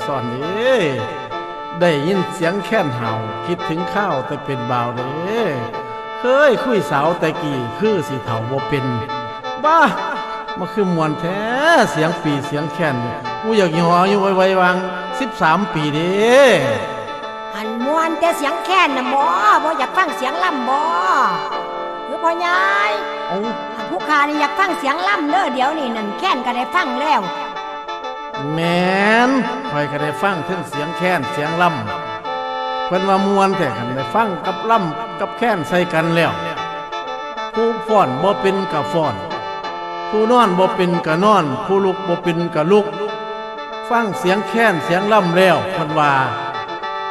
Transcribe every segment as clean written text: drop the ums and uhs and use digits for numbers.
ซ่อนนี่ได้ยินเสียงแค้นเห่าคิดถึงข้าวแต่เป็นบ่าวเด้เคยคุยสาวแต่กี่คือสิเฒ่าบ่เป็นบ้ามาคือมวนแท้เสียงปีเสียงแค้นกูอยากหออยู่ไวๆวาง13 ปีเด้หันมวนแต่เสียงแค้นน่ะบ่อยากฟังเสียงล่ำบ่คือพ่อใหญ่หันผู้ขานี่อยากฟังเสียงล่ำเด้อเดี๋ยวนี้นั่นแค้นก็ได้ฟังแล้วแม่นข่อยก็ได้ฟังถึงเสียงแค้นเสียงล่ำเพิ่นว่ามวนแต่กันได้ฟังกับล่ำกับแค้นใส่กันแล้วผู้ฟ้อนบ่เป็นก็ฟ้อนผู้นอนบ่เป็นก็นอนผู้ลุกบ่เป็นก็ลุกฟังเสียงแค้นเสียงล่ำแล้วเพิ่นว่า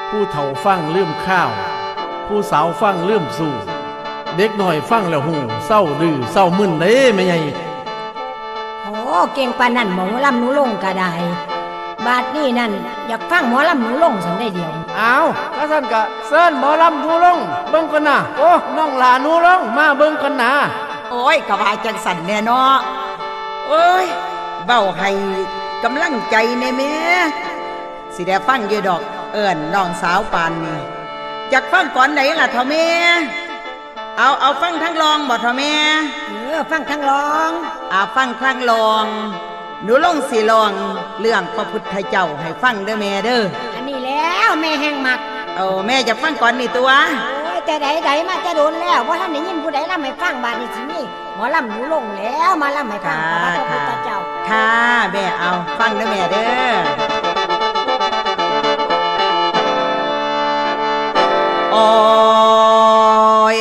ผู้เฒ่าฟังลืมข้าวผู้สาวฟังลืมสู่เด็กน้อยฟังแล้วหูเศร้าดื้อเศร้ามึนเด้แม่ใหญ่โอ้เก่งปานนั้นหมอลำหนูลงก็ได้บาดนี้นั่นอยากฟังหมอลำหนูลงสันได้เดียวอ้าวก็ท่านก็เซิ้นหมอลำหนูลงเบิ่งกันนะโอ้น้องหลาหนูลงมาเบิ่งกันนะโอ้ยกะว่าจังสั่นแน่เนาะโอ้ยเบ้าให้กำลังใจแน่แม่สิได้ฟังอยู่ดอกเอิ้นน้องสาวปานนี่อยากฟังก่อนไหนล่ะเฒ่าแม่เอาฟังทั้งรองบ่เฒ่าแม่ฟังทั้งรองฟังทั้งรองหนูลงสิลองเรื่องพระพุทธเจ้าให้ฟังเด้อแม่เด้ออันนี้แล้วแม่แห่งมักแม่จะฟังก่อนนี่ตัวแต่ใดมาจะโดนแล้วว่าท่านได้ยินผู้ใดล่ำให้ฟังบาดนี้สิมีหมอลำหนูลงแล้วมาล่ำให้ฟังพระพุทธเจ้าค่ะแม่เอาฟังเด้อแม่เด้อโอ้ย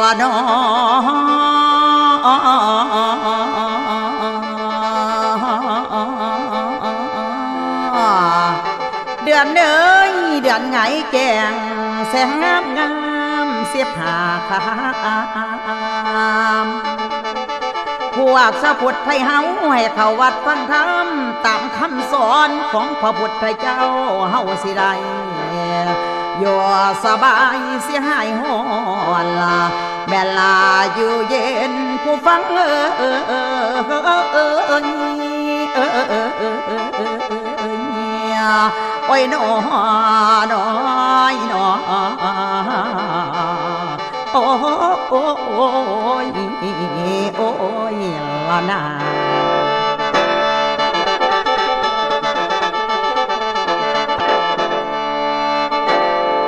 ละน้อเดือนเอ้ยเดือนไงแกงแสงงามงามเสียผ่าขามพวกสะพุทธไทยเฮาให้เข้าวัดฟังธรรมตามคำสอนของพระพุทธเจ้าเฮาสิได้อยู่สบายเสียหายหอนละแม่ลาอยู่เย็นผู้ฟังโอ้ยน้อยโอ้ยละนา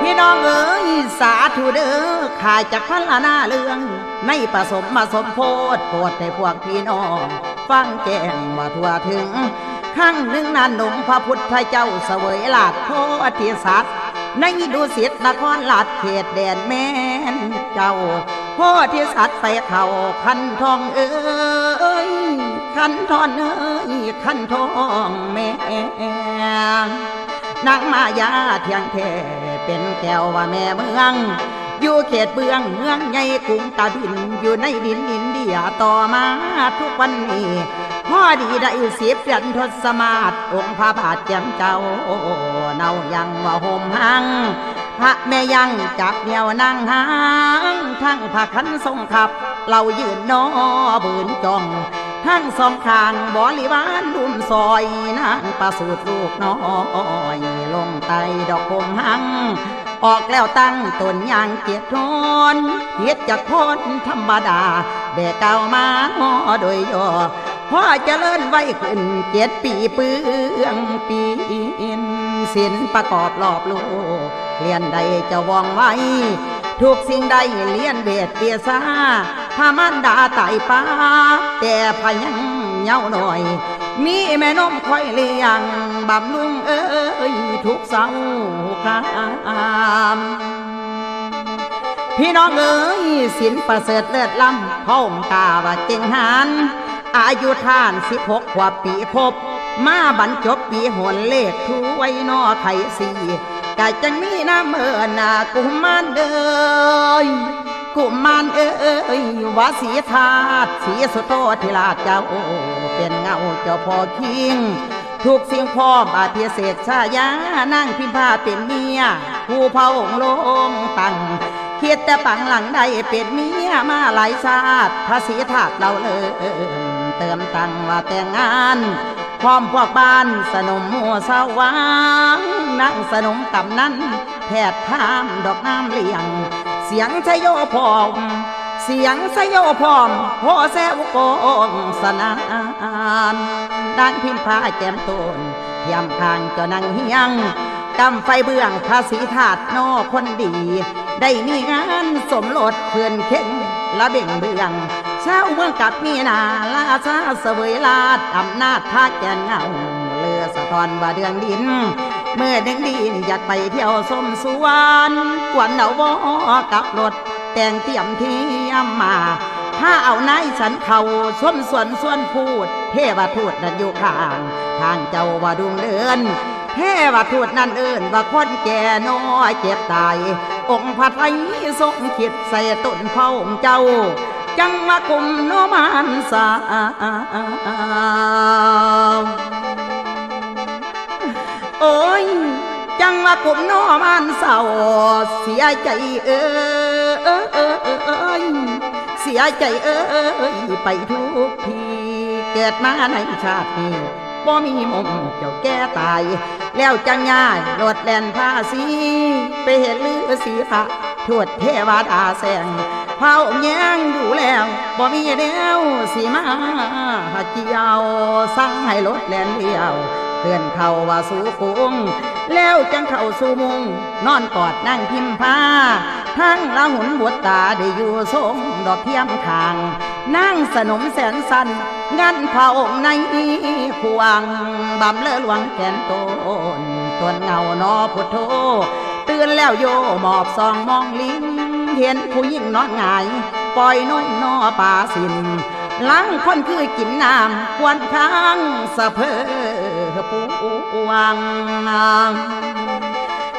พี่น้องเอ๋ยสาธุเด้อข้าจากพันละนาเรื่องในผสมมาสมโพธิโปรดให้พวกพี่น้องฟังแจ้งว่าทั่วถึงครั้งหนึ่งนานหนุ่มพระพุทธเจ้าเสวยลาภโพธิสัตว์ในดุสิตนครลาดเขตแดนแม่นเจ้าโพธิสัตว์ไปเข้าคันทองเอ้ยคันทอนเอ้ยคันทองแม่นางมายาเทียงแท้เป็นแก้วว่าแม่เมืองอยู่เขตเบืองเมืองใหญ่กรุงตาบินอยู่ในดินอินเดียต่อมาทุกวันนี้พ่อดีได้10 เดือนทศมาศองค์พระบาทแจ่มเจ้าเนายังว่าห่มหังพระแม่ยังจับเหนียวนางหางทั้งพระขันทรงขับเรายืนนอบืนจ้องทั้งสองข้างบริวารดุมซอยนางประสูติลูกน้อยลงไตดอกคมหังออกแล้วตั้งตนอย่างเกียรติทนเกียรติจากคนธรรมดาแบกเก่ามาโดยย่อพ่อเจริญไว้ขึ้น7 ปีเปื้องปีศิลประกอบรอบโลกเรียนใดจะว่องไวทุกสิ่งใดเลียนเวทเปียซาพามันดาไต่ป้าแต่พยังเย้าหน่อยมีแม่นมคอยเลี้ยงบำรุงเอ้ยทุกเสาครามพี่น้องเอ้ยศิลประเสริฐเลิศล้ำพ่อมกาว่าเก่งหานอายุท่าน16 กว่าปีครบมาบรรจบปีหนเลขถ้วยนอไข่4ก็จังมีน้ำนากุมารเด้ยกุมารเอ้ยวาสีธาตุสีสุโธธิราชเจ้าเป็นเงาเจ้าพ่อคิงทุกสิ่งพร้อมอาเทียเศษชายานั่งพิมพาเป็นเมียผู้เผาองลงตั้งคิดแต่ปังหลังใดเป็นเมียมาหลายชาติภาษีธาตุเราเลยเติมตังว่าแต่งงาน พร้อมพวกบ้านสนมมัวสว่างนั่งสนมกำนั้นแพทย์พามดอกน้ำเลี้ยงเสียงชโยพร้อมเสียงชโยพร้อมโหแซวโกงสนานด้านพิมพาแก้มต้นเทียมทางเจ้านังเฮียงกำไฟเบื้องภาษีถาดนอคนดีได้มีงานสมรสเพื่อนเข่งละเบ่งเบื้องเช้าเมืองกับมีนาลาชาเสวยลาดอำนาจท่าแกนเงาเลือสะท้อนว่าเดืองดินเมื่อเดืองดินอยากไปเที่ยวสมสวนกวนเอาวอกับรถแต่งเตรียมเทียมมาถ้าเอานายฉันเขาส้มส่วนพูดเทวทูตนั้นอยู่ข้างทางเจ้าว่าดุงเดินเทวทูตนั่นเอิ้นว่าคนแก่น้อยเจ็บตายองค์พระไทยทรงคิดใส่ต้นเผาเจ้าจังว่ากุมโนมานสาโอ้ยจังว่ากุมโนมานเศร้าเสียใจเสียใจไปทุกทีเกิดมาในชาตินี้บ่มีมุมเจ้าแก่ตายแล้วจังง่ายรถแล่นภาษีไปเห็นลือสีพระทวดเทวดาแสงเผาแย้งดูแล้วบ่มีเดียวสีมาเกี่ยวสั่งให้รถแล่นเดียวเตือนเขาว่าสู่กุงแล้วจังเข้าสู่มุงนอนกอดนั่งพิมพาทั้งละหุนบวชตาได้อยู่ทรงดอกเทียมทางนั่งสนมแสนสันงันเผาในขวางบำเลอหลวงแขนต้นต้นเงานอพุทโธตื่นแล้วโยหมอบซองมองลิ้นเห็นผู้หญิงนอนหงายปล่อยนมนอป่าสินล้างคนคือกินน้ำควนค้างสะเพอปูวัง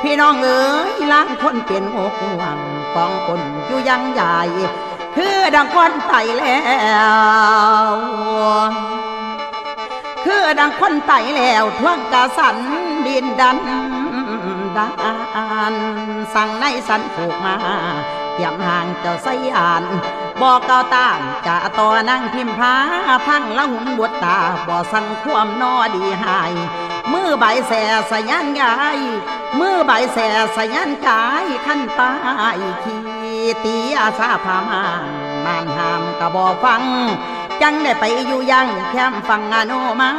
พี่น้องเอ๋ยล้างคนเป็นอกห่วงกองคนอยู่ยังใหญ่คือดังคนไต่แล้วคือดังคนไต่แล้วท่วงกระสันดินดันสั่งในสันผูกมาเตรียมห่างเจ้าไสยานบอกเก่าตามจะต่อนั่งพิมพาทั้งละหุนบวชตาบ่สั่งความนอดีหายมือใบแสสยันกายมือใบแสสยันกายขั้นตายขีตีอาซาพามามานหามกะบ่ฟังจังได้ไปอยู่ยังแคมฟังอโนมา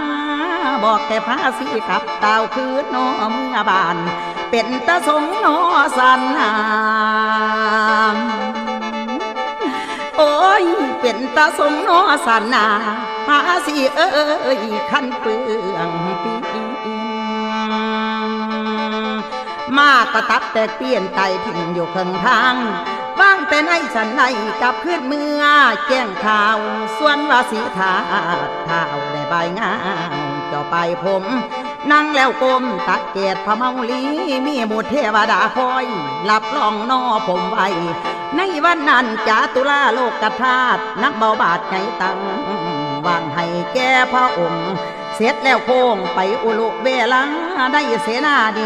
บอกแต่ภาษีกับเต่าคืนโนเมื่อบานเป็นตาสงโนสันนามโอ้ยเป็นตาสงโนสันนาภาษีเอ้ยขั้นเปลืองปีมากกระตับแตกเปลี่ยนไตทิ้งอยู่ข้างทางว่างแต่ในฉันในกับขึ้นเมื่อแจ้งข่าวส่วนว่าสีทาท้าวได้ใบงามเจ้าไปผมนั่งแล้วก้มตักเกตพระเมาลีมีหมู่เทวดาคอยรับรองนอผมไว้ในวันนั้นจาตุลาโลกธาตุนักเบาบาดไงตังวางให้แก่พระองค์เสร็จแล้วโค้งไปอุลุเวลังได้เสนาดี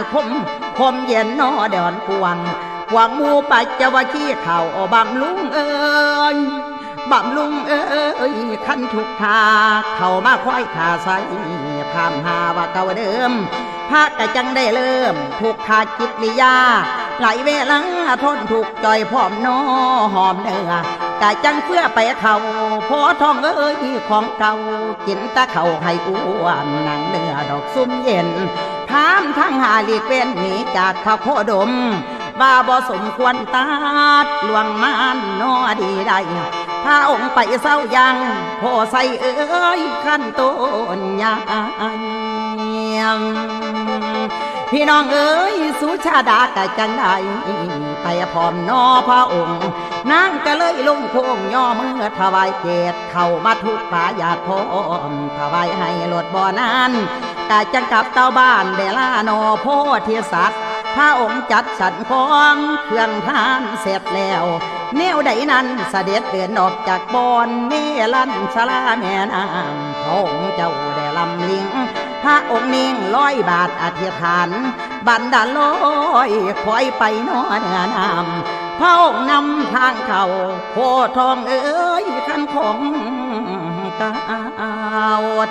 คมเย็นนอเดอนกวงหวังมูปัจจวคีเข่าบำลุงเอ้ยบำลุงเอ้ยขั้นทุกทาเข้ามาควายขาใสพามหาว่าเก่าเดิมพระกะจังได้เริ่มทุกขาจิตวิยาไหลเวลังทนถูกจ่อยพร้อมนอหอมเนื้อกะจังเพื่อไปเขาพอทองเอ้ยของเก่ากินตะเขาให้อ้วนหนังเนื้อดอกซุ่มเย็นพามทั้งหาลีกเว้นหนีจากพระโคดมว่าบ่สมควรตัดหลวงมานนอดีได้พระองค์ไปเศร้ายังโพใส่เอ้ยขั้นต้นยางพี่น้องเอ้ยสุชาดากะจังได้ไปพร้อมนอพระองค์นางก็เลยลงโค้งย่อมือถวายเกศเข้ามาทุกป่าญาติพร้อมถวายให้หลดบ่อนานกะจังกับเต้าบ้านเดลานอโพธิสัตว์พระองค์จัดสรรของเครื่องทานเสร็จแล้วแนวใดนั้นเสด็จเดินออกจากบอนเนลันชลาแม่น้ำพระองค์เจ้าได้ลำลิงพระองค์นิ่ง100 บาทอธิษฐานบันดาลลอยคอยไปนอเนื้อน้ำพระองค์นำทางเขาโพทองเอ้ยขันของกา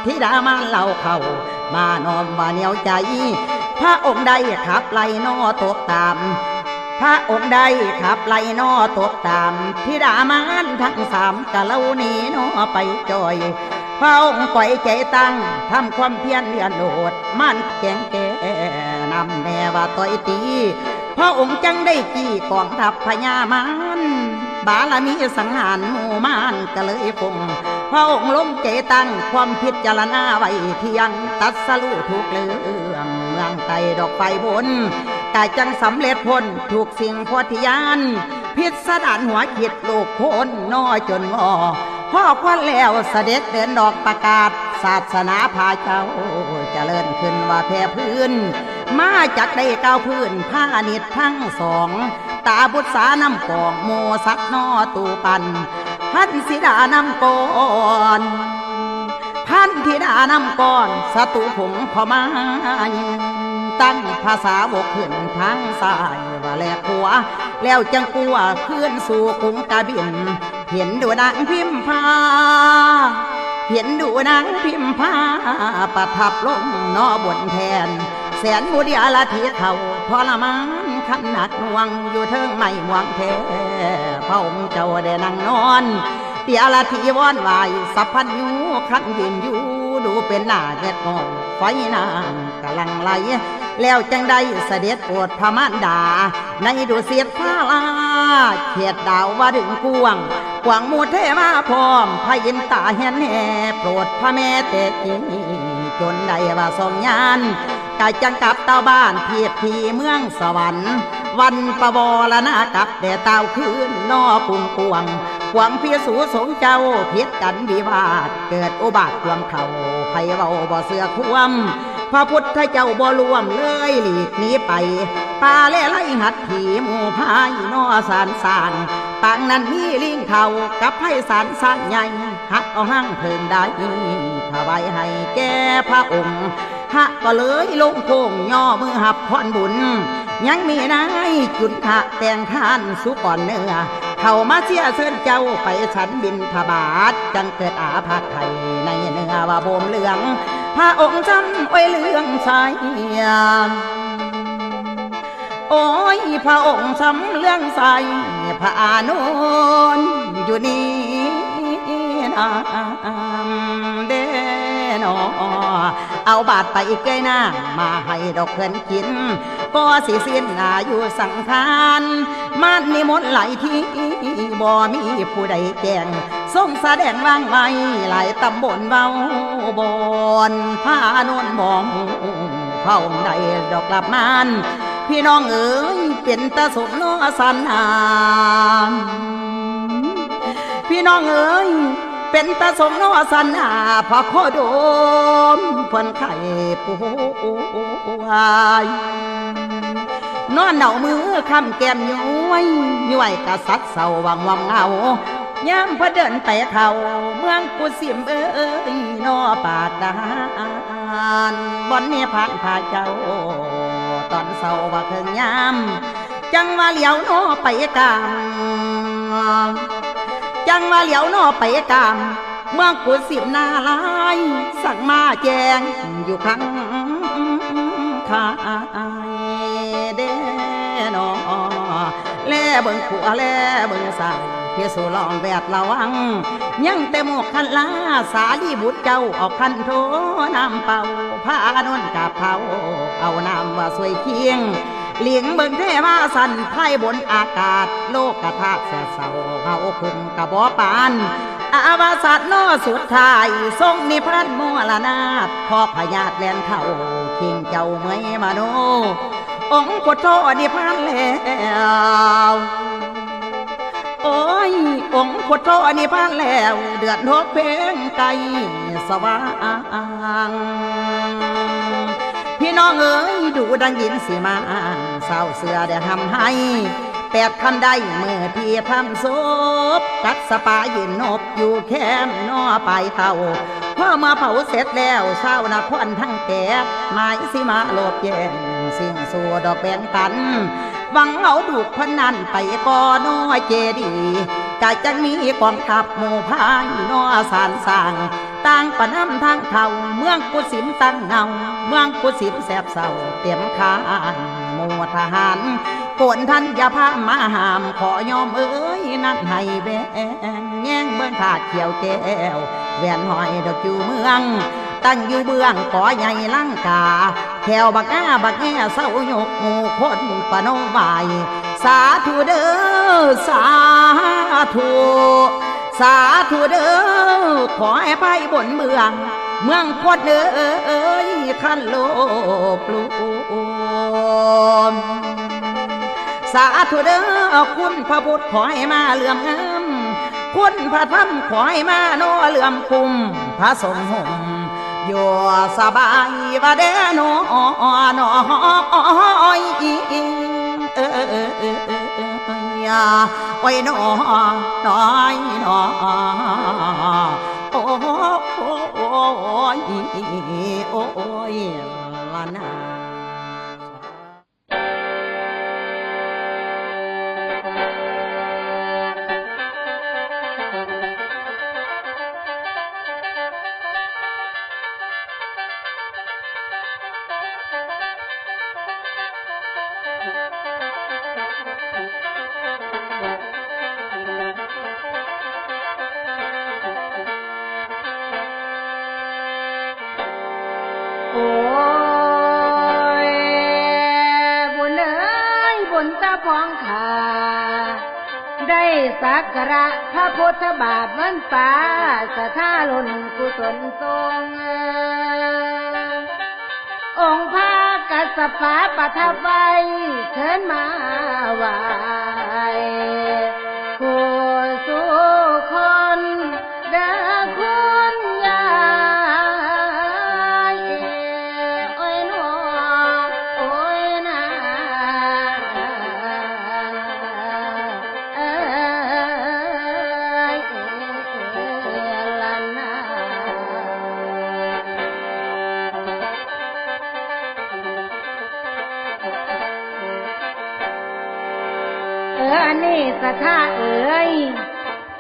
ธิดามาเล่าเขามาน้อมว่าเหนียวใจพระองค์ใดขับไล่นอตกตามพระองค์ใดขับไล่นอตกตามธิดามานทั้งสามกะเล่านี้นอไปจอยพระองค์ปล่อยใจตั้งทำความเพียรเลือนโดดมันแก่งแก่นำแน่ว่าต่อยตีพระองค์จังได้จี้กองทัพพญามารบารมีสังหารหมู่มารก็เลยคงพระองค์ล้มใจตั้งความพิจารณาไว้เที่ยงตัดสรู้ทุกเรื่องเมืองไต่ดอกไฟบนกายจังสำเร็จพ้นถูกสิ่งโพธิญาณพิสดารหัวขีดลูกโคนน้อยจนงอพ่อควันแล้วเสด็จเดินดอกประกาศศาสนาพาเจ้าเจริญขึ้นว่าแผ่พื้นมาจากได้ก้าวพื้นผ้านิดทั้งสองตาบุษสานำกองโมสักนอตูปันพันธิดานำก่อนพันธิดานำก่อนสตุผงขมาตั้งภาษาบกขึ้นทางซ้ายว่าแลกหัวแล้วจังกลัวขึ้นสู่กรุงกาบินเห็นดูนางพิมพาเห็นดูนางพิมพาประทับลงนอบนแทนแสนมุดีอาลาทีเขาทรมานขันหนักหน่วงอยู่เทิงไม่หวงแท้พระองค์เจ้าได้นั่งนอนเตียละทีวอนไหวสัพพัญญูขันยืนอยู่ดูเป็นหน้าแก่กองไฟนางกำลังไหลแล้วจังได้เสด็จโปรดพระมารดาในดุสิตพาลาเขียดดาวว่าถึงกวงกวางมูเทมาพร้อมพระอินตาเห็นแห่โปรดพระแม่เตจีจนได้ว่าทรงญาณกายจังกับเต้าบ้านเพียบทีเมืองสวรรค์วันประบรณากับแด่เต้าคืนนอกุงกวงกวางพิสูสงเจ้าพิษกันวิวาทเกิดอุบัติความเข่าไผเบาบ่เสือควมพระพุทธเจ้าบ่รวมเลยหลีกหนีไปป่าเล่ไล่หัดถีหมู่พายนอสารสางปางนั้นมีลิงเท่ากับไพศาลสร้างใหญ่หักเอาห้างเพิ่งได้ถวายให้แก่พระองค์หะก็เลยลงโค้งย่อมือหับพรบุญยังมีนายจุนขะแต่งทานสุก่อนเนื้อเข้ามาเสียเชิญเจ้าไปฉันบินทบาทจังเกิดอาภัพไทยในเนื้อว่าโบมเหลืองพระองค์จำไว้เรื่องใสโอ้ยพระองค์จำเรื่องใสพระอานุนอยู่นี่นะเด้นอเอาบาทไปเกยหน้ามาให้ดอกเพื่อนกินก็สิสิ้นอายุสังขารมันนิมนต์หลายที่บ่มีผู้ใดแจ้งทรงแสดงว่างไว้หลายตำบลเบาบอนผ้านวลมองเผ่าใดดอกกลับมานพี่น้องเอ๋ยเป็นตาสมโนสันอาพี่น้องเอ๋ยเป็นตาสมโนสันอาพระโคโดมเพิ่นไข่ป่วยนอนเหนามือคำแก้มย้อยย้อยกษัตริย์เศร้าวังวังเงาย่ำพระเดินไปเขาเมืองกุสิมเอ้ยนอปากดานบอนนี้ผ่านพาเจ้าตอนเศร้าว่าเคิงยามจังว่าเหลียวนอไปกามจังว่าเหลียวนอไปกามเมืองกุสิมนาลายสั่งมาแจงอยู่ข้างคายเด้นอแลเบิ่งขัวแลเบิ่งสายพี่สุลองแวดระวังยังแต่หมกคันลาสาลีบุตรเจ้าออกคันโถน้ำเป่าผ้านวลกับเผาเอาน้ำว่าสวยเคียงเลี้ยงเบิ่งเทวาสันไพ่บนอากาศโลกกระทะแสเศร้าเขาขึ้นกระบอกปานอาวาสัตโนสุดท้ายทรงนิพพานมัวละนาดพอพญาตแลนเท่าเคียงเจ้าเมยมาโนองค์พุทโธนิพพานแล้วโอ้ยองค์พุทโธนิพพานแล้วเดือดทกเพลงไก่สว่างพี่น้องเอ๋ยดูดังยินสีมาเศร้าเสือได้ทำให้8 คำได้เมื่อพี่ทำศพกัดสปายืนนบอยู่แคมนอไปเท่าพอมาเผาเสร็จแล้วเศร้านักควันทั้งแก่หมายสิมาโลบแย่งสิ่งสู่ดอกแบ่งกันหวังเอาดูกพนันไปก่อน้อยเจดีกะจังมีกองทัพหมู่พายนอสารสร้าง ต่างประน้ำทางเท่าเมืองกุสิมตั้งเงาเมืองกุสิมแสบเศร้าเต็มคานหมู่ทหารโกนท่านอย่าพามาหามขอยอมเอ้ยนั่นให้แบงแง่งเบื้องขาดเขียวแก้วแหวนหอยดอกอยู่เมืองตั้งอยู่เบื้องก่อใหญ่ลังกาแถวบักอ้าบักแง่เศร้ายกหมู่คนปนมไหวสาธุเด้อสาธุสาธุเด้อขอให้ภัยบนเมืองโคตรเอ้ยขันโลกลูมสาธุเด้อคุณพระพุทธขอให้มาเหลื่อมงามคุณพระธรรมขอให้มาโนเหลื่อมคุมพระสงฆ์ห่มอยู่สบายว่าเด้อโนอยโอ้ยน้อยโอ้ยละนา โอ้ยบุญเอ้ยบุญตาพองขาได้สักการะพระพุทธบาทวันป่าสถาลุนกุศลทรงองค์พระกัสสปะประทับไว้เชิญมาไหวผู้สู่คนเด้อคุณยายโอ้ยหนอโอ้ยนาละนาอันนี้สถาเอ๋ย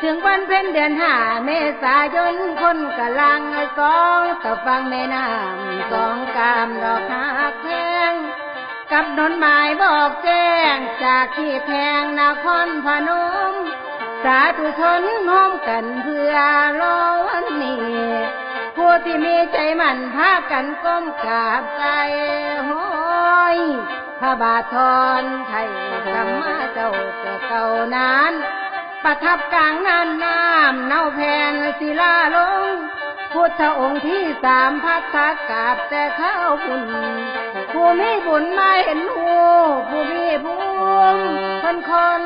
ถึงวันเพ็ญเดือนห้าเมษายนคนกะลังสองตะฟังแม่น้ำสองกามดอกหักแพงกับนนหมายบอกแจ้งจากที่แพงนครพนมสาธุชนห้อมกันเพื่อรอวันนี้ผู้ที่มีใจมันพากันก้มกราบใจห้อยพระบาททอนไทยสัมมาเจ้าเก่านานประทับกลางน้ำเน่าแผ่นศิลาลงพุทธองค์ที่สามพัฒกราบแต่ข้าวบุญผู้มีบุญไม่เห็นหูผู้มีภูมิคน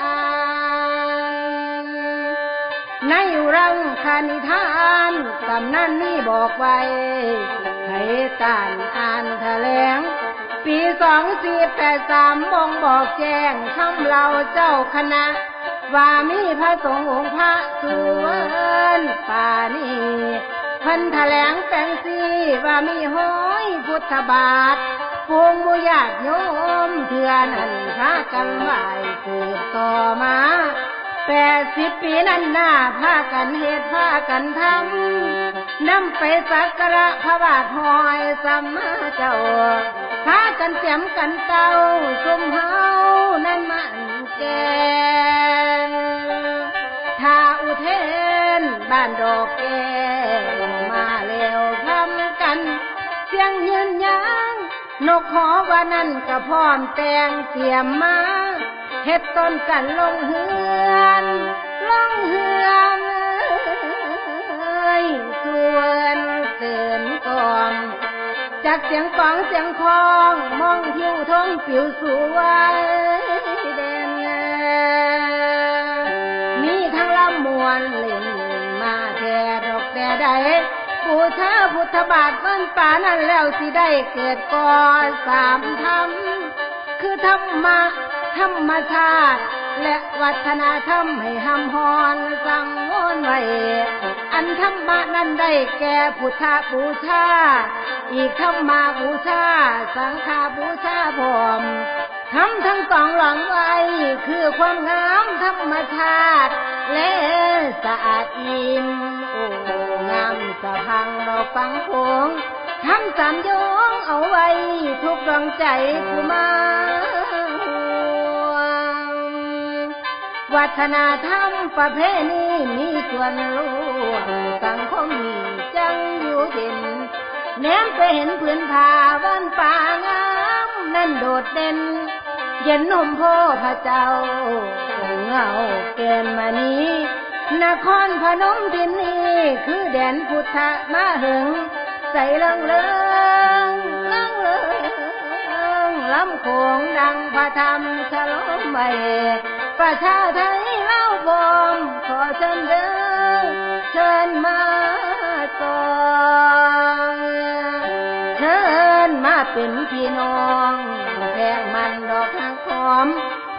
อ่านในรังคณิธานตำนั้นนี่บอกไว้ให้การอ่านแถลงปี2483บ่งบอกแจ้งคำเล่าเจ้าคณะว่ามีพระสงฆ์องค์พระสุวรรณป่านี้เพิ่นแถลงแปลงสีว่ามีห้อยพุทธบาทพวงมุญาติโยมเถื่อนั้นพากันไหวสืบต่อมา80 ปีนั้นหน้าพากันเหตุพากันทำนำไปสักการะพระบาทหอยสัมมาเจ้าพากันแจ่มกันเต้าซุมเฮานั้นมันแกงท่าอุเทนบ้านดอกแก้วมาแล้วทำกันเสียงยืนยังนกขอว่านั่นก็พร้อมแต่งเตรียมมาเฮ็ดต้นกันลงเฮือนส่วนเกินก่อนจากเสียงฟังเสียงคองมองทิวท้องผิวสวยเด่นมีทั้งลำมวนเล่นมาแต่ดอกแต่ใดบูชาพุทธบาทวันป่านั้นแล้วสิได้เกิดก่อสามธรรมคือธรรมชาติและวัฒนธรรมให้หำฮอนสังวรไว้อันธรรมะนั้นได้แก่พุทธบูชาอีกธรรมบูชาสังฆบูชาพร้อม ทำทั้งสองหลังไว้คือความงามธรรมชาติและสะอาดอิ่มโอ้งามสะพังเราฟังโขงทำสามโยงเอาไว้ทุกดวงใจกูมาวัฒนธรรมประเพณีมีส่วนร่วมสังคมมีจังอยู่เย็นแนมไปเห็นพื้นผ้าวันป่างามนั่นโดดเด่นเย็นนมโพพระเจ้าเงาเกณฑ์มานี้นครพนมดินนี้คือแดนพุทธมาหึงใส่เลิงเลิงเลิงเลิงลำโขงดังพระธรรมฉลองใหม่ประชาไทยเล่าบอมขอเชิญเด้อเชิญมาก่อนเชิญมาเป็นพี่น้องแพงมันดอกหักหอม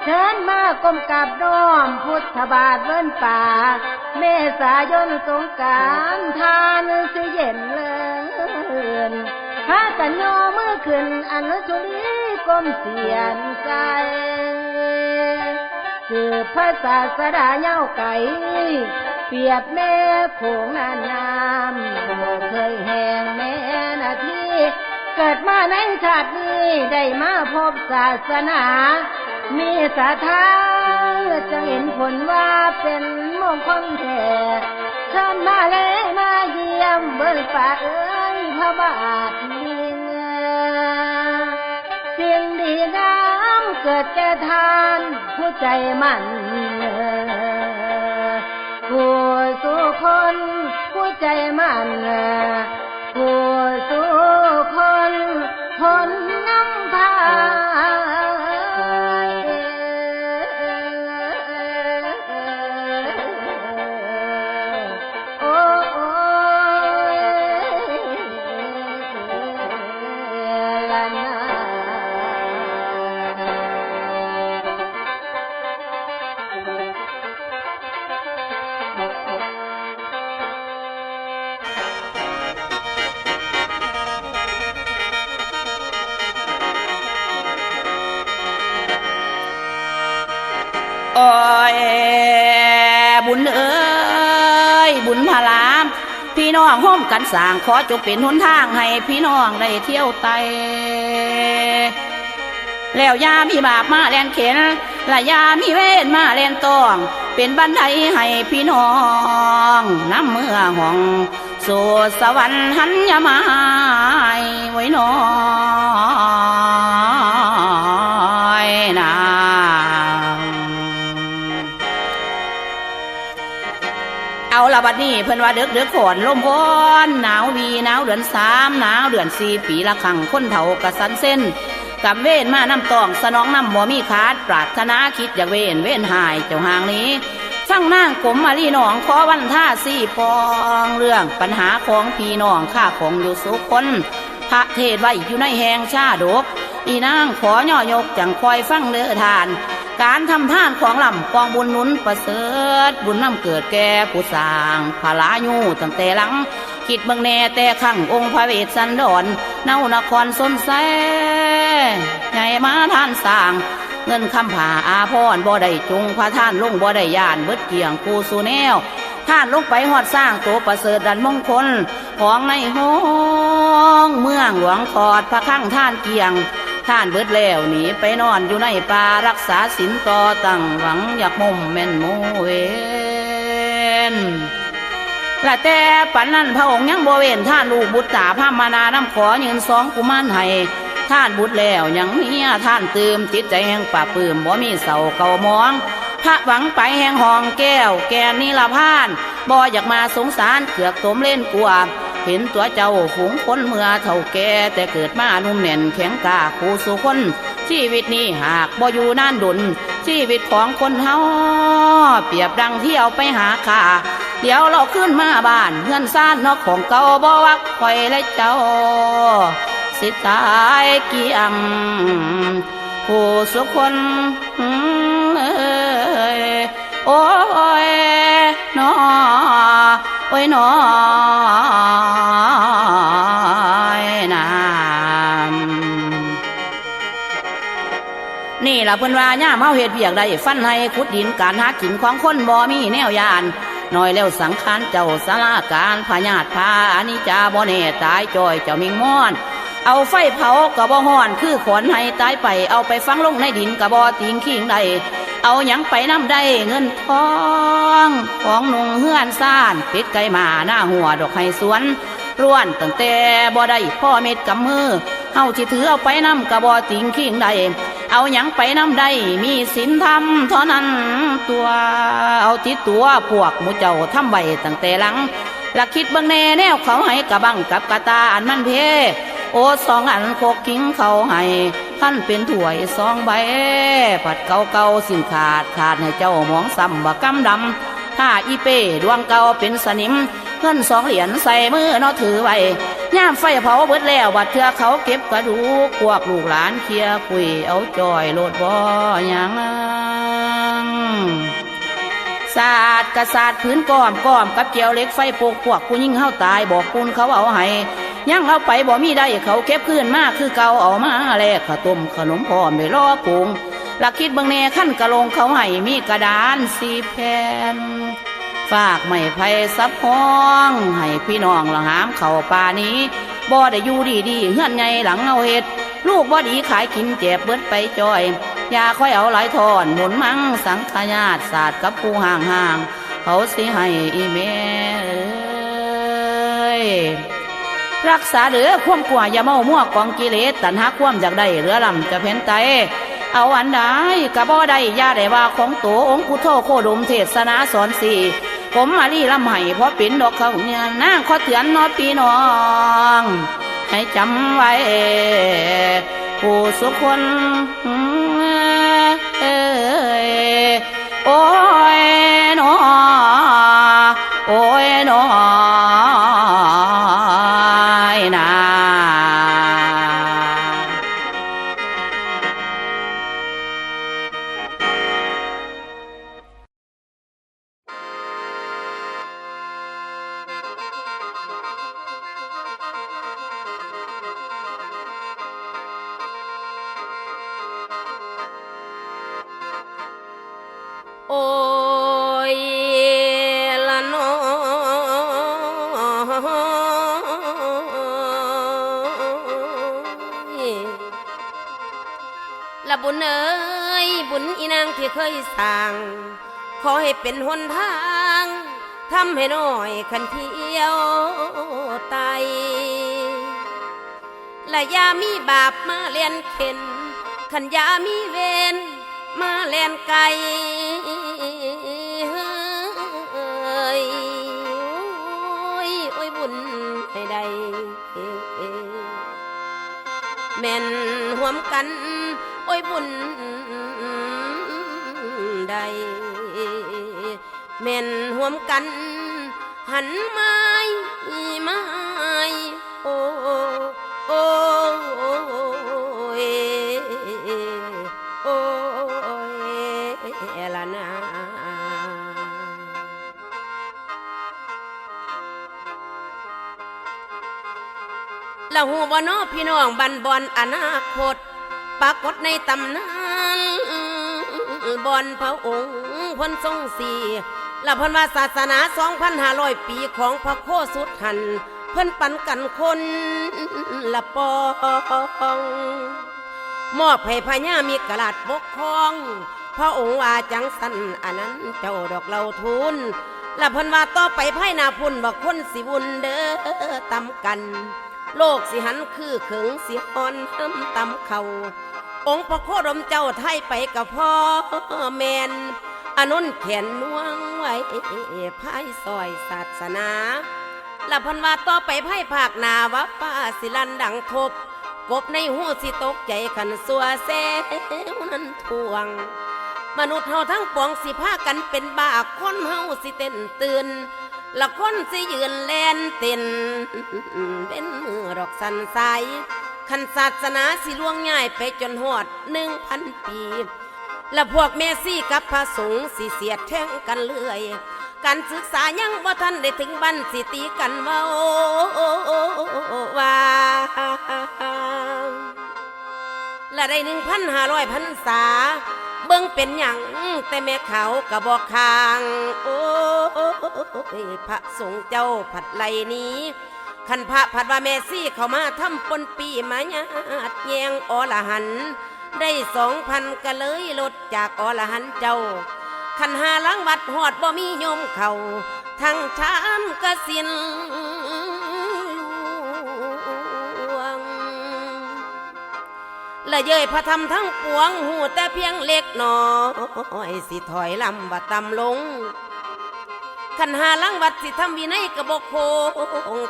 เชิญมาก้มกับน้อมพุทธบาทเวิ้นป่าเมษายนสงกรานต์ทานสิเย็นเลินพากันย่อมือขึ้นอนุสุรีก้มเสียนใจคือพระศาสดาเย้าไก่เปรียบแม่โขงนานน้ำบ่เคยแห้งแม่นาทีเกิดมาในชาตินี้ได้มาพบศาสนามีศรัทธาจะเห็นผลว่าเป็นมงคลแท้เชิญมาเลยมาเยี่ยมเบิ่งป่าเอ้ยพระบาทดินสิ่งดีงามเกิดแก่ทานผู้ใจมันผู้สู่คนผู้ใจมันผู้สู่คนคนนำพาโอ้ยบุญเอ้ยบุญพลามพี่น้องห้อมกันสร้างขอจงเป็นหนทางให้พี่น้องได้เที่ยวไตแล้วยามีบาปมาแลนเข็นและยามีเวรมาแลนตองเป็นบันไดให้พี่น้องน้ำเมื่อห้องสู่สวรรค์หันยามายไว้น้อยนาเอาละบัดนี้เพิ่นว่าเดือกฝนลมพรหนาววีหนาวเดือน3หนาวเดือน4ปีละครั้งคนเฒ่ากะสันเส้นกับเว้นมาน้ำตองสนองน้ำบ่มีขาดปรารถนาคิดอยากเว้นหายเจ้าห่างนี้ฟังนางกลมมาลีน้องขอวันท่าสี่ปองเรื่องปัญหาของพี่น้องข้าของอยู่สุคนพระเทศไว้อยู่ในแหงชาดกอีนางขอย่อยกจังคอยฟังเนื้อทานการทำท่านของลำกองบุญนุนประเสริฐบุญน้ำเกิดแก่ผู้สร้างภาลายูตั้งแต่หลังคิดเบิ่งแน่แต่ขังองค์พระเวสสันดรเน่านครสนแสใหญ่มาท่านสร้างเงินคำผ่าอาพรบ่ได้จุงพระท่านลงบ่ได้ยานเบิดเกี่ยงกูสูแนวท่านลงไปหอดสร้างตัวประเสริฐดันมงคลของในห้องเมืองหลวงทอดพระข้างท่านเกี่ยงท่านเบิดแล้วหนีไปนอนอยู่ในป่ารักษาศีลต่อตั้งหวังอยากมุมแม่นโมเวนและแต่ปันนั้นพระองค์ยังบ่เว้นท่านลูกบุตรตาพามานานำขอยืน2กุมารให้ท่านบุตรแล้วยังเมียท่านตื่มจิตใจแห่งป่าปื้มบ่มีเศร้าเก่ามองพระหวังไปแห่งห้องแก้วแกนนิลพานบ่อยากมาสงสารเกือกตมเล่นกลัวเห็นตัวเจ้าฝูงคนเมื่อเท่าแก่แต่เกิดมานุ่มแน่นแข็งกล้าคู่สู่คนชีวิตนี้หากบ่อยู่นานดุลชีวิตของคนเฮาเปรียบดังเที่ยวไปหาข้าเดี๋ยวเราขึ้นมาบ้านเฮือนซ่านนอกของเก่าบ่วักคอยและเจ้าสิตายเกี่ยงผู้สุคนโอ้ยนอโอ้ยนอนามนี่ ล่ะเพิ่นว่าย่ามเฮาเฮ็ดเวียกได้ฟันให้ขุดดินการหากินของคนบ่มีแนวยานน้อยแล้วสังขารเจ้าสาราการพญาติพาอนิจจาบ่แน่ตายจอยเจ้ามิงม่อนเอาไฟเผาก็บ่ฮ้อนคือขอนให้ตายไปเอาไปฝังลงในดินก็บ่ติงขิงได้เอาหยังไปนำได้เงินทองของนุ่งเฮือนซ่านเป็ดไก่มาหน้าหัวดอกไห้สวนร่วนตั้งแต่บ่ได้พ่อเม็ดกำมือเฮาสิถือเอาไปนำก็บ่ติงขิงได้เอาหยังไปนำได้มีศีลธรรมเท่านั้นตัวเอาติดตัวพวกหมู่เจ้าทำไว้ตั้งแต่หลังลักคิดเบิ่งแน่แนวเขาให้กะบังกับกะตาอันมันเพโอ2 อันโคกกิ้งเขาให้ท่านเป็นถ้วย2 ใบผัดเก่าสิ้นขาดให้เจ้ามองซ้ำบ่กำดำถ้าอีเป้ดวงเก่าเป็นสนิมเงิน2 เหรียญใส่มือเนาะถือไว้ย่ามไฟเผาเบิดแล้วบัดเทื่อเขาเก็บกระดูกพวกลูกหลานเคลียคุยเอาจอยโลดบ่หยังศาสตร์กษัตริย์พื้นก้อมกับเจียวเล็กไฟโปกพวกผู้ยิ่งเฮาตายบอกคุณเขาเอาให้ยังเอาไปบ่มีได้เขาเก็บคืนมาคือเก่าเอามาแลกข้าวต้มขนมพร้อมได้รอปรุงลักคิดเบิ่งแน่ขั้นกะโลงเขาให้มีกระดาน4 แผ่นฝากไม้ไผ่ซับห้องให้พี่น้องละหามเข้าป่านี้บ่ได้อยู่ดีเฮือนใหญ่หลังเอาเฮ็ดลูกบ่ดีขายกินเจ็บเบิดไปจอยอย่าค่อยเอาหลายทอนหมุนมั่งสังขญาติศาสตร์กับผู้ห่างเขาสิให้อีแม่รักษาเด้อความกลัวอย่าเมามั่วกองกิเลสตัณหาความอยากได้เรือลำจะเพ่นใจเอาอันใดกะบ่ได้อย่าได้ว่าของตัวองค์พุทโธโคดมเทศนาสอนสี่ผมมาลีลำให้เพราะเป็นดอกเขาเนี่ยนางขอเตือนน้อพี่น้องให้จำไว้ผู้สุขคนโอ้ยหนอโอ้ยหนอโอ้ยละน้อละบุญเอ้ยบุญอีนางที่เคยสร้างขอให้เป็นหนทางทำให้น้อยขันเที่ยวไตและยามีบาปมาเลียนเข็นขันยามีเวรมาแลนไก่โอ้ยบุญให้ได้แม่นห่วมกันโอ้ยบุญได้แม่นห่วมกันหันไม้โอ้โอ้โอ้ละนาละหูบ่น้อพี่น้องบันบอนอนาคตปรากฏในตำนานบอนพระองค์พ้นทรงสีละพันว่าศาสนา 2,500 ปีของพระโคสุดหันเพิ่นปันกันคนละปองมอบให้พญามีกราชปกครองพระองค์ว่าจังสันอันนั้นเจ้าดอกเหล่าทุนละเพิ่นว่าต่อไปภายหน้าพุ่นว่าคนสิวุ่นเด้อตำกันโลกสิหันคือเขิงสิอ่อนห้ำตำเขาองค์พระโคดมเจ้าไทยไปกับพ่อแมนอนุนแขนน่วงไว้ภายซอยศาสนาละเพิ่นว่าต่อไปภายภาคหน้าว่าป้าสิลันดังทบกบในหูสิตกใจขันสัวเซวนั้นทวงมนุษย์เฮาทั้งปวงสิพากันเป็นบ้าคนเฮาสิเต้นตื่นละคนสิยืนแลนเต้นเป็นมือดอกสันใสขันศาสนาสิล่วงง่ายไปจนหอด 1,000 ปีและพวกเมซี่กับพระสงฆ์สิเสียดแทงกันเรื่อยการศึกษายังบ่ทันได้ถึงบันสิตีกันเว้าว่าและ ละได้1,500 พรรษาเบิ่งเป็นหยังแต่แม่เขากะบอกคางโอ้ยพระสงฆ์เจ้าผัดไหลนี้ขันพระผัดว่าแม่ซี่เข้ามาทำปนปีมาญาติแยงอรหันต์ได้2,000ก็เลยลดจากอรหันต์เจ้าขันหาหลังวัดหอดบ่มีโยมเขาทั้งชานกสินละเย้ยพระธรรมทั้งปวงหูแต่เพียงเล็กน้อยสิถอยลำบ่ต่ำลงขันหาลังวัดสิทำวินัยกระบอกโคง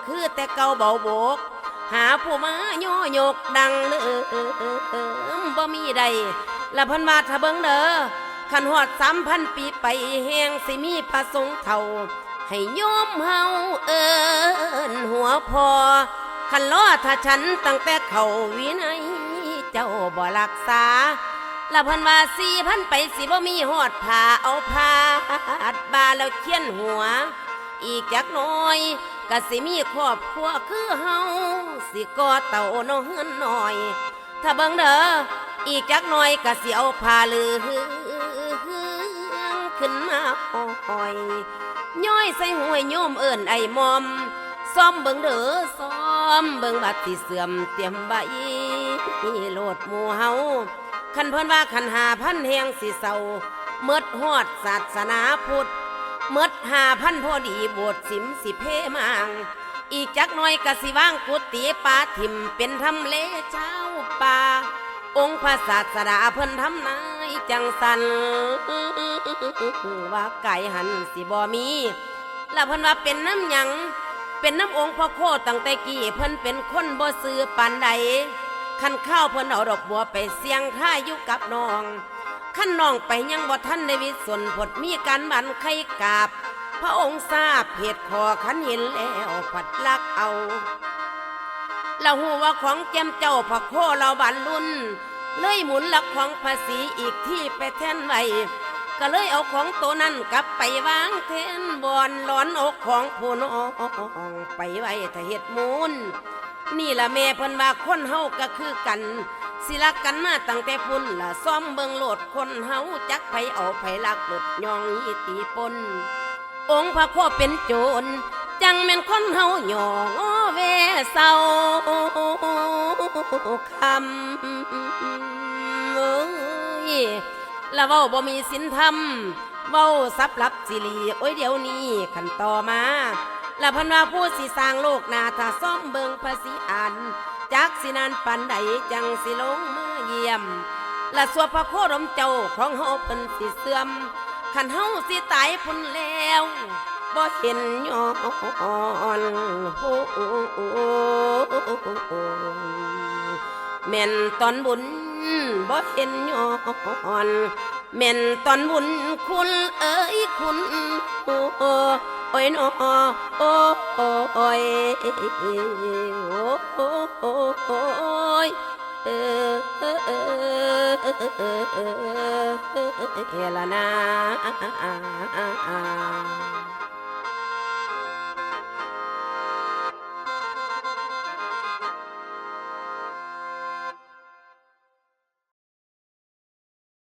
คือแต่เก่าเบาโบกหาผู้มาย่อยกดังเลิบ่มีใดละพันว่าถ้าเบิ่งเด้อขันหอด3,000 ปีไปแห้งสิมีพระสงฆ์เฒ่าให้โยมเฮาเอิ้นหัวพอขันล้อถ้าฉันตั้งแต่เขาวินัยเจ้าบ่รักษาละพันว่า4,000ไปสิบ่มีหอดผ้าเอาผ้าอัดบาแล้วเขียนหัวอีกจักน้อยก็สิมีครอบครัวคือเฮาสิก่อเต่าน้องเฮือนหน่อยถ้าเบิ่งเด้ออีกจักน้อยก็สิเอาผ้าลือขึ้นมาห้อยย้อยใส่ห้วยโยมเอิ้นไอ้มอมซ้อมเบิ่งเด้อซ้อมเบิ่งบัดสิเสื่อมเตรียมใบโลดหมู่เฮาคันเพิ่นว่าคัน5,000แห่งสิเศร้าเมิดฮอดศาสนาพุทธเมิด5,000พอดีโบสถ์สิมสิเพมางอีกจักหน่อยก็สิว่างกุฏิป่าถิ่มเป็นทำเลเจ้าป่าองค์พระศาสดาเพิ่นทำนายจังสันว่าไก่หันสิบ่มีแล้วเพิ่นว่าเป็นน้ำหยังเป็นน้ำองค์พ่อโคตั้งแต่กี้เพิ่นเป็นคนบ่ซื่อปานใดขันข้าวเพิ่นเอาดอกบัวไปเสียงท่าอยู่กับน้องขันน้องไปยังบ่ทันได้วิสนผดมีการบันไข่กาบพระองค์ทราบเหตุขอขันเห็นแล้วผัดลักเอาเราหูว่าของแจมเจ้าพระโคเราบันลุ่นเลยหมุนหลักของภาษีอีกที่ไปแทนไว้ก็เลยเอาของตัวนั้นกลับไปวางแทนบอนหลอนอกของผู้น้องไปไว้ถ้าเหตุมูลนี่ละแม่เพิ่นว่าคนเฮาก็คือกันสิรักกันมาตั้งแต่พุ่นละซ้อมเบิ่งโลดคนเฮาจักไผเอาไผลักหลุดยองยีตีปนองค์พระโคเป็นโจรจังแม่นคนเฮาหยองเวเศร้าคำละเว้าบ่มีศีลธรรมเว้าสับลับสิริโอ้ยเดี๋ยวนี้ขันต่อมาละพันว่าผู้สิสร้างโลกนาถ้าซ่อมเบิงภาษีอ่านจักสินานปันใดจังสิลงมาเยี่ยมละสวดพระโคดมเจ้าของเฮาเพิ่นสิเสื่อมขันเฮาสิตายพุ่นแล้วบ่เห็นย้อนแม่นตอนบุญบ่เห็นย้อนแม่นตอนบุญคุณเอ้ยคุณโอ้ยน้อโอ้ยโอ้ยละนะ